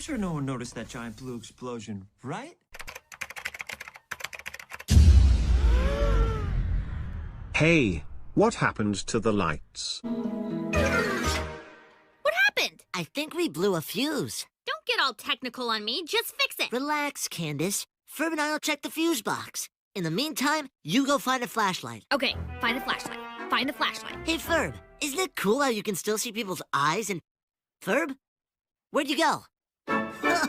sure no one noticed that giant blue explosion, right? Hey, what happened to the lights? What happened? I think we blew a fuse. Don't get all technical on me. Just fix it. Relax, Candace. Ferb and I will check the fuse box. In the meantime, you go find a flashlight. Okay, find a flashlight. Find the flashlight. Hey, Ferb, isn't it cool how you can still see people's eyes and... Ferb? Where'd you go?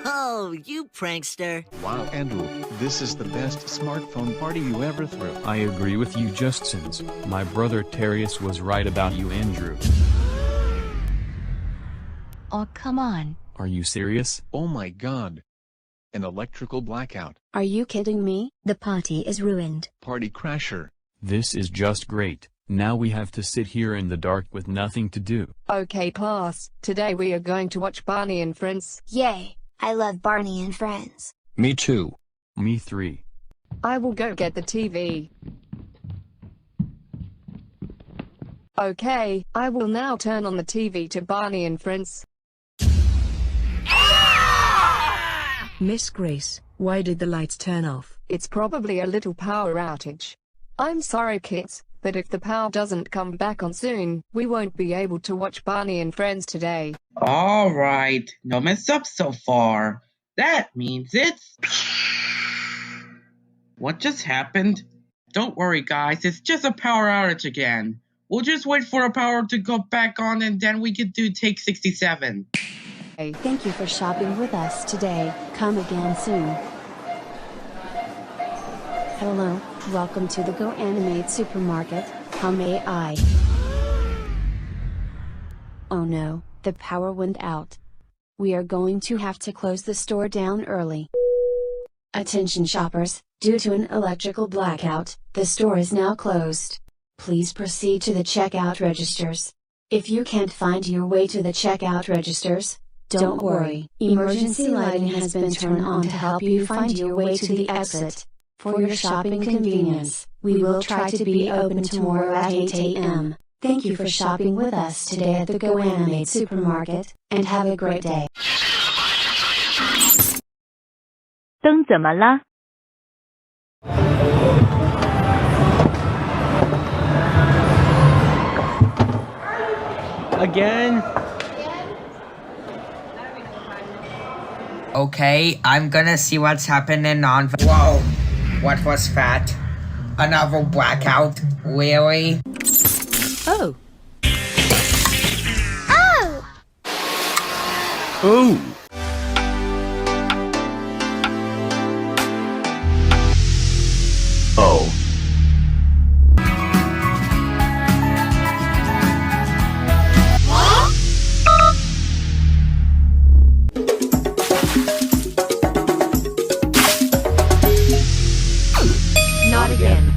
Oh, you prankster. Wow, Andrew, this is the best smartphone party you ever threw. I agree with you, Justins. My brother Terius was right about you, Andrew. Oh, come on. Are you serious? Oh my god. An electrical blackout. Are you kidding me? The party is ruined. Party crasher. This is just great. Now we have to sit here in the dark with nothing to do. Okay, class. Today we are going to watch Barney and Friends. Yay! I love Barney and Friends. Me too. Me 3. I will go get the TV. Okay, I will now turn on the TV to Barney and Friends. Miss Grace, why did the lights turn off? It's probably a little power outage. I'm sorry, kids, but if the power doesn't come back on soon, we won't be able to watch Barney and Friends today. Alright, no mess up so far. That means it's... What just happened? Don't worry guys, it's just a power outage again. We'll just wait for a power to go back on and then we can do take 67. Thank you for shopping with us today. Come again soon. Hello, welcome to the Go Animate Supermarket. How may I? Oh no, the power went out. We are going to have to close the store down early. Attention shoppers, due to an electrical blackout, the store is now closed. Please proceed to the checkout registers. If you can't find your way to the checkout registers, don't worry, emergency lighting has been turned on to help you find your way to the exit. For your shopping convenience, we will try to be open tomorrow at 8 a.m. Thank you for shopping with us today at the Go Animate Supermarket, and have a great day. 灯怎么了？ Again? Okay, I'm gonna see what's happening on... Whoa! What was that? Another blackout? Really? Oh! Oh! Oh! Oh. Not again.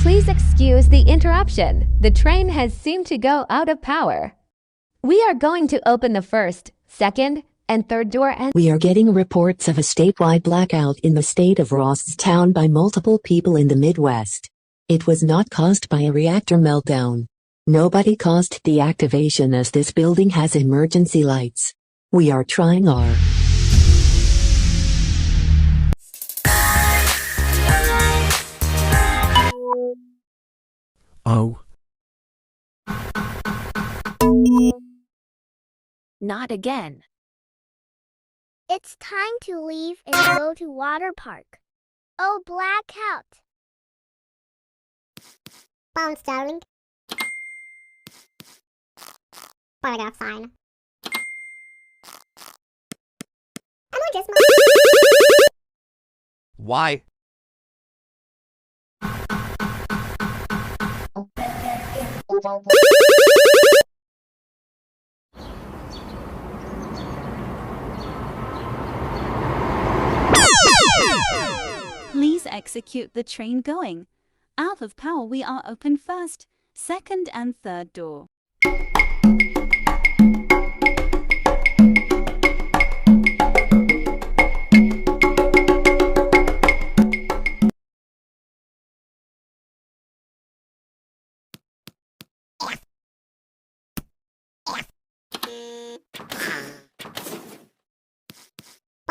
Please excuse the interruption. The train has seemed to go out of power. We are going to open the first, second, and third door and... We are getting reports of a statewide blackout in the state of Rostown by multiple people in the Midwest. It was not caused by a reactor meltdown. Nobody caused the activation as this building has emergency lights. We are trying our... Oh. Not again. It's time to leave and go to water park. Oh, blackout. Phone Starling. Paragraph sign. Why? Please execute the train going. Out of power, we are open first, second and third door.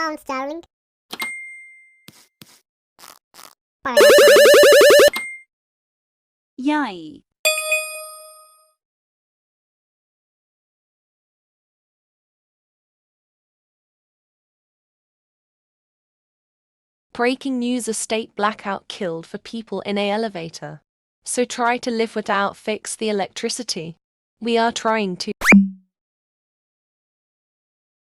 Bounce, darling. Paragraph sign. Yay. Breaking news: a state blackout killed 4 people in a elevator. So try to live without fix the electricity. We are trying to.